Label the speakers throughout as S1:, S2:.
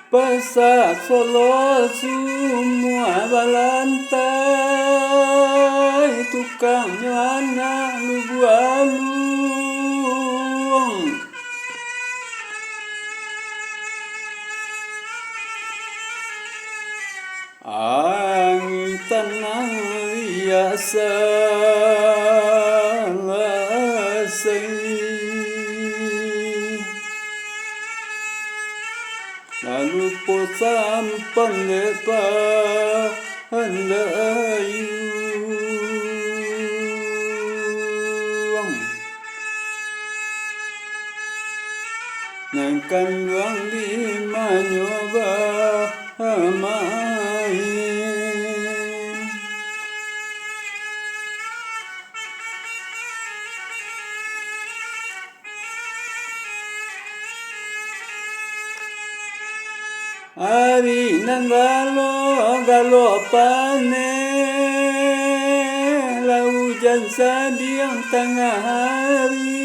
S1: Pasa solo semua balantai tukangnya anak lu bualung angin tanah biasa lalu po sampan lepa handayung nangkan luang di manyoba main hari nang galo pane la hujan sadiang tengah hari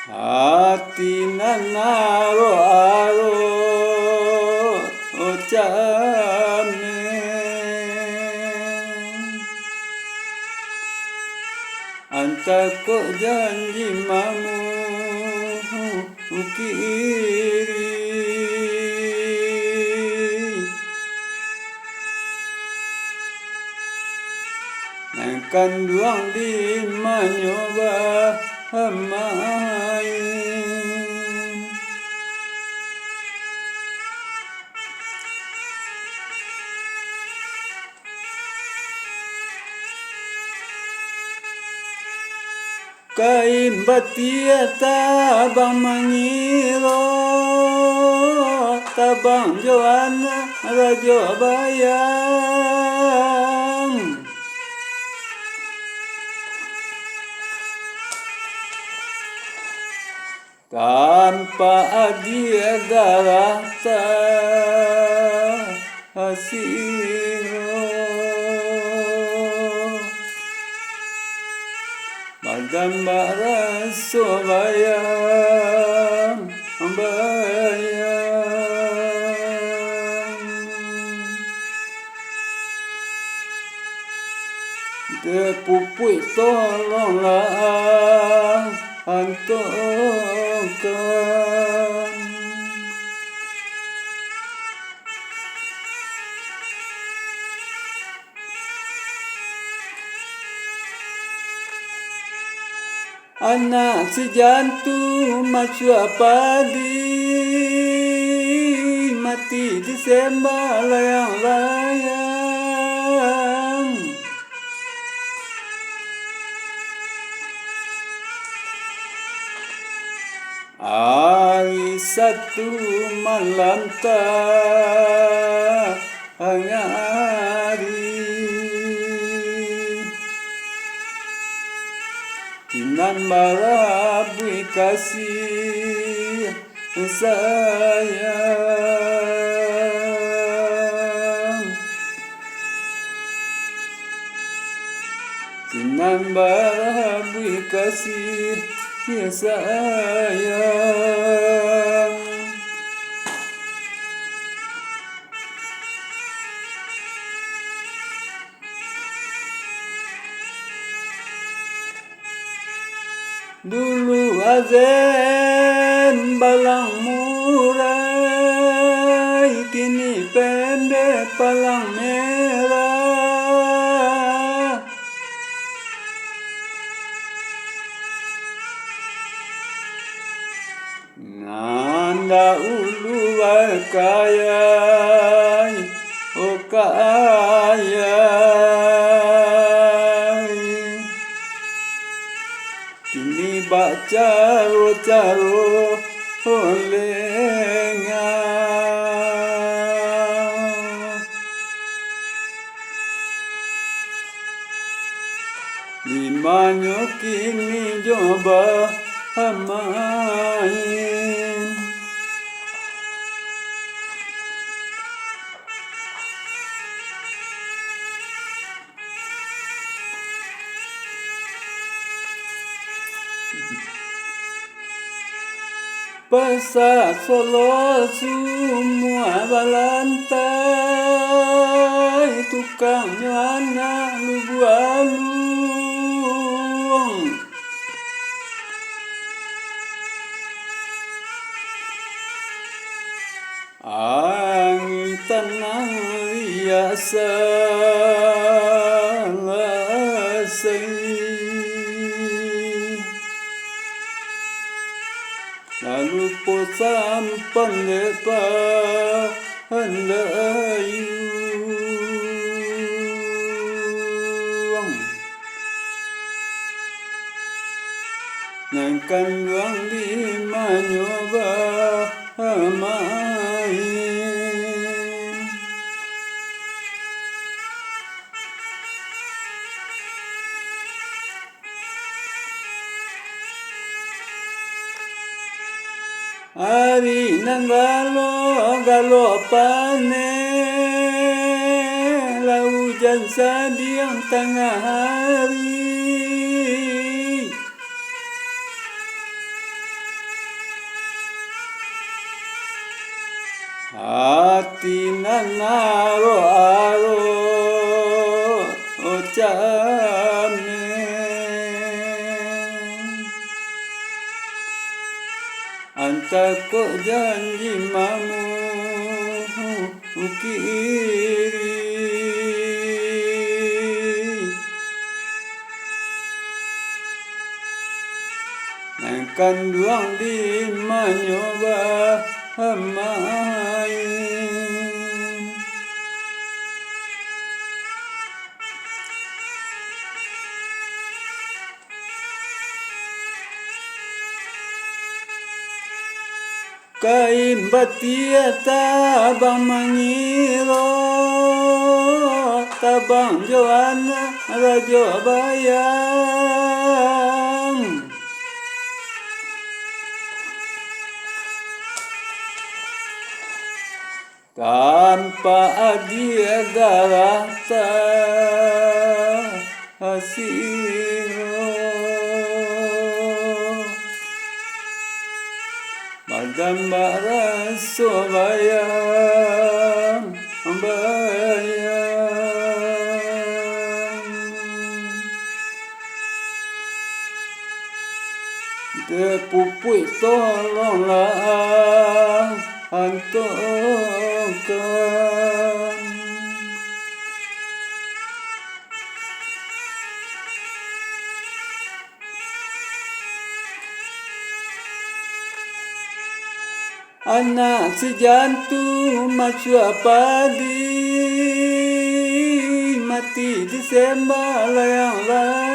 S1: hati nan aro ocane anta kok janji mamu kiri nangkan duang di manyoba main kain batia tabang mangiro tabang joana rajo bayang tanpa adia garata asiro magambara sobayang depupui tolonglah antokan anak si jantung macua padi mati di sembah layang-layang hari satu malam hari kinan marabui kasih sayang kinan marabui kasih sayang dulu azen balang murai kini pendek palang merah nanda ulu kaya kini baca caro lenga limanyo kini coba main Pesa Solo semua balantai, tukangnya anak lu bualung. Angin tenang riasa lalu po sampan lepa handayung nangkan luang di manyoba main hari nang galo pane la hujan sadiang tengah hari hati nan aro ocane anta ko janji mamu kiri nangkan duang di manyoba main kain batia tabang mangiro tabang Joana rajo bayang tanpa adia garata asiro Madambara sobayang bayang Depupui tolonglah antokan anak si jantung macua padi mati di sembah layang-layang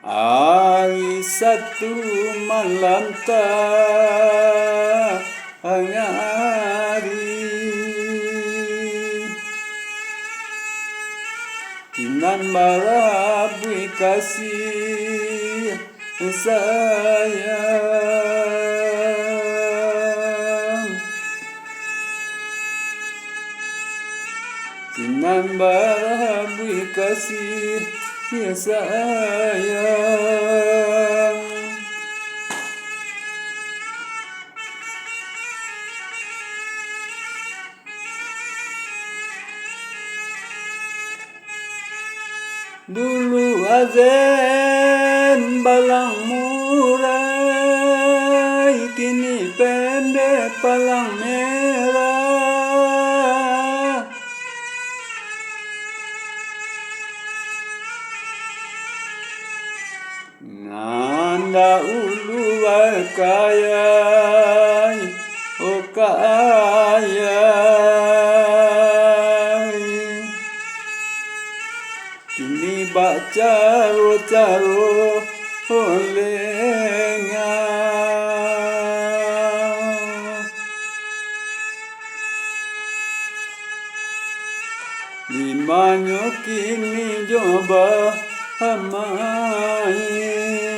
S1: hari satu malam hari Kinan marabui kasih sayang Kinan marabui kasih sayang Dulu azen balang murai kini pendek palang merah Nanda ulu kaya oh kaya Kini baca caro olehnya Limanyo kini coba main